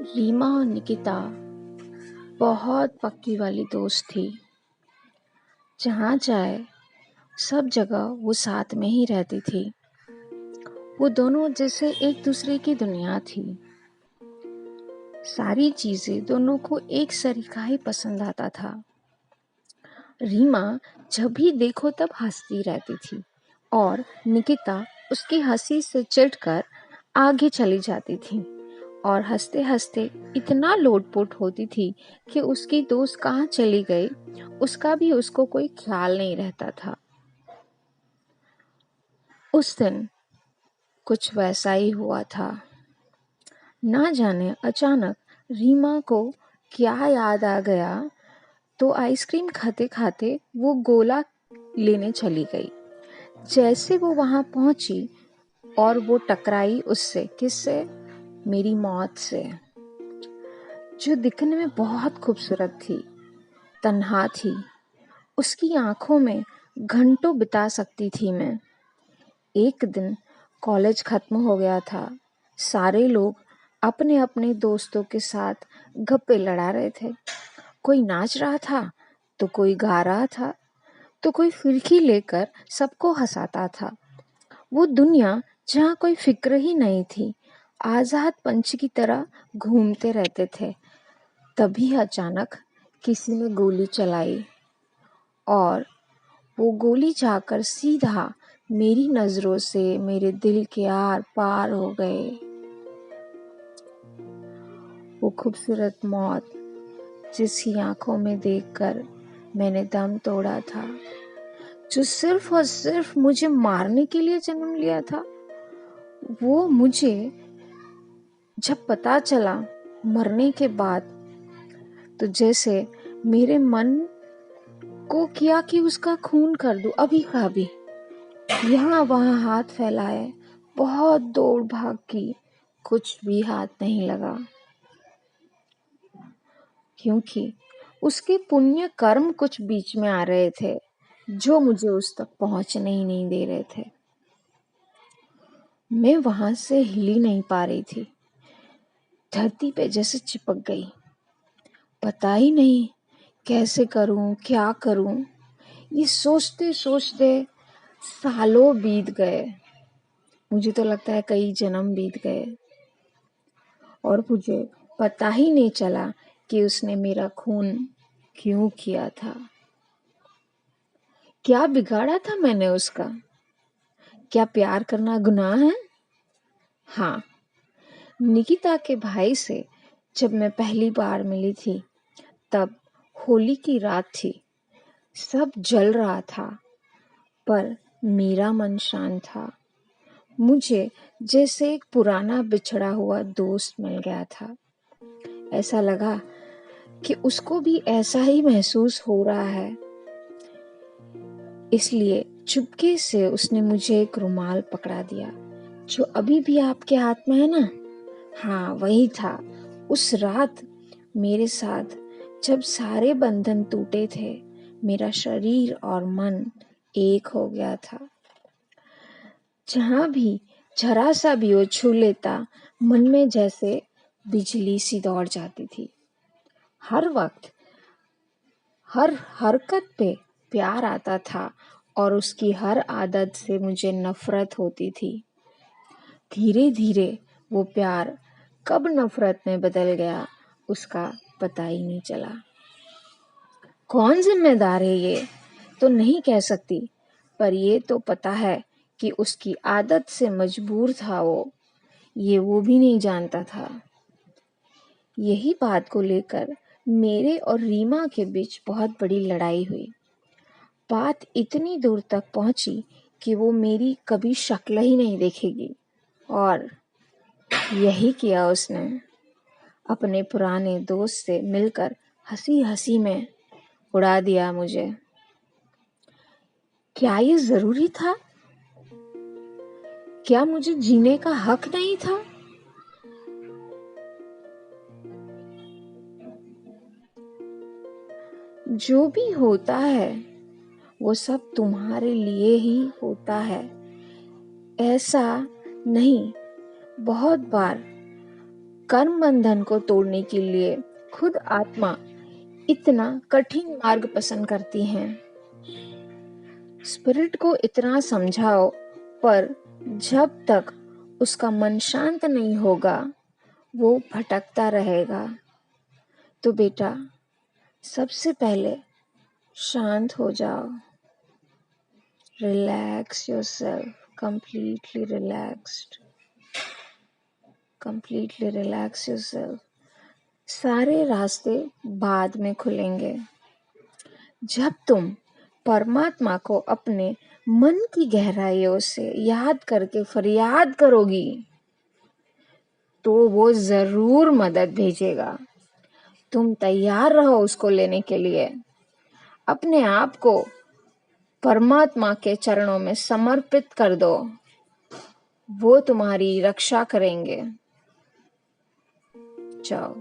रीमा और निकिता बहुत पक्की वाली दोस्त थी। जहाँ जाए सब जगह वो साथ में ही रहती थी। वो दोनों जैसे एक दूसरे की दुनिया थी। सारी चीजें दोनों को एक सरीका ही पसंद आता था। रीमा जब भी देखो तब हंसती रहती थी और निकिता उसकी हंसी से चिढ़कर आगे चली जाती थी और हंसते हंसते इतना लोटपोट होती थी कि उसकी दोस्त कहाँ चली गई उसका भी उसको कोई ख्याल नहीं रहता था। उस दिन कुछ वैसा ही हुआ था। ना जाने अचानक रीमा को क्या याद आ गया तो आइसक्रीम खाते खाते वो गोला लेने चली गई। जैसे वो वहां पहुंची और वो टकराई उससे, किससे? मेरी मौत से, जो दिखने में बहुत खूबसूरत थी, तन्हा थी। उसकी आंखों में घंटों बिता सकती थी मैं। एक दिन कॉलेज खत्म हो गया था। सारे लोग अपने अपने दोस्तों के साथ गप्पे लड़ा रहे थे। कोई नाच रहा था तो कोई गा रहा था तो कोई फिरकी लेकर सबको हंसाता था। वो दुनिया जहाँ कोई फिक्र ही नहीं थी, आजाद पंछी की तरह घूमते रहते थे। तभी अचानक किसी ने गोली चलाई और वो गोली जाकर सीधा मेरी नजरों से मेरे दिल के आर पार हो गए। वो खूबसूरत मौत जिसकी आंखों में देखकर मैंने दम तोड़ा था, जो सिर्फ और सिर्फ मुझे मारने के लिए जन्म लिया था, वो मुझे जब पता चला मरने के बाद, तो जैसे मेरे मन को किया कि उसका खून कर दूं अभी का अभी। यहाँ वहाँ हाथ फैलाए, बहुत दौड़ भाग की, कुछ भी हाथ नहीं लगा, क्योंकि उसके पुण्य कर्म कुछ बीच में आ रहे थे जो मुझे उस तक पहुंचने ही नहीं दे रहे थे। मैं वहां से हिली नहीं पा रही थी, धरती पे जैसे चिपक गई। पता ही नहीं कैसे करूं, क्या करूं। ये सोचते सोचते सालों बीत गए। मुझे तो लगता है कई जन्म बीत गए और मुझे पता ही नहीं चला कि उसने मेरा खून क्यों किया था। क्या बिगाड़ा था मैंने उसका? क्या प्यार करना गुनाह है? हाँ, निकिता के भाई से जब मैं पहली बार मिली थी तब होली की रात थी। सब जल रहा था पर मेरा मन शांत था। मुझे जैसे एक पुराना बिछड़ा हुआ दोस्त मिल गया था। ऐसा लगा कि उसको भी ऐसा ही महसूस हो रहा है। इसलिए चुपके से उसने मुझे एक रुमाल पकड़ा दिया, जो अभी भी आपके हाथ में है ना? हाँ, वही था। उस रात मेरे साथ जब सारे बंधन टूटे थे, मेरा शरीर और मन एक हो गया था। जहाँ भी जरा सा भी वो छू लेता, मन में जैसे बिजली सी दौड़ जाती थी। हर वक्त हर हरकत पे प्यार आता था और उसकी हर आदत से मुझे नफरत होती थी। धीरे धीरे वो प्यार कब नफरत में बदल गया उसका पता ही नहीं चला। कौन जिम्मेदार है ये तो नहीं कह सकती, पर ये तो पता है कि उसकी आदत से मजबूर था वो, ये वो भी नहीं जानता था। यही बात को लेकर मेरे और रीमा के बीच बहुत बड़ी लड़ाई हुई। बात इतनी दूर तक पहुंची कि वो मेरी कभी शक्ल ही नहीं देखेगी और यही किया उसने। अपने पुराने दोस्त से मिलकर हंसी हंसी में उड़ा दिया मुझे। क्या ये जरूरी था? क्या मुझे जीने का हक नहीं था? जो भी होता है वो सब तुम्हारे लिए ही होता है, ऐसा नहीं। बहुत बार कर्म बंधन को तोड़ने के लिए खुद आत्मा इतना कठिन मार्ग पसंद करती है। स्पिरिट को इतना समझाओ, पर जब तक उसका मन शांत नहीं होगा वो भटकता रहेगा। तो बेटा, सबसे पहले शांत हो जाओ। Relax yourself, completely relax yourself। सारे रास्ते बाद में खुलेंगे। जब तुम परमात्मा को अपने मन की गहराइयों से याद करके फरियाद करोगी तो वो जरूर मदद भेजेगा। तुम तैयार रहो उसको लेने के लिए। अपने आप को परमात्मा के चरणों में समर्पित कर दो, वो तुम्हारी रक्षा करेंगे। जाओ।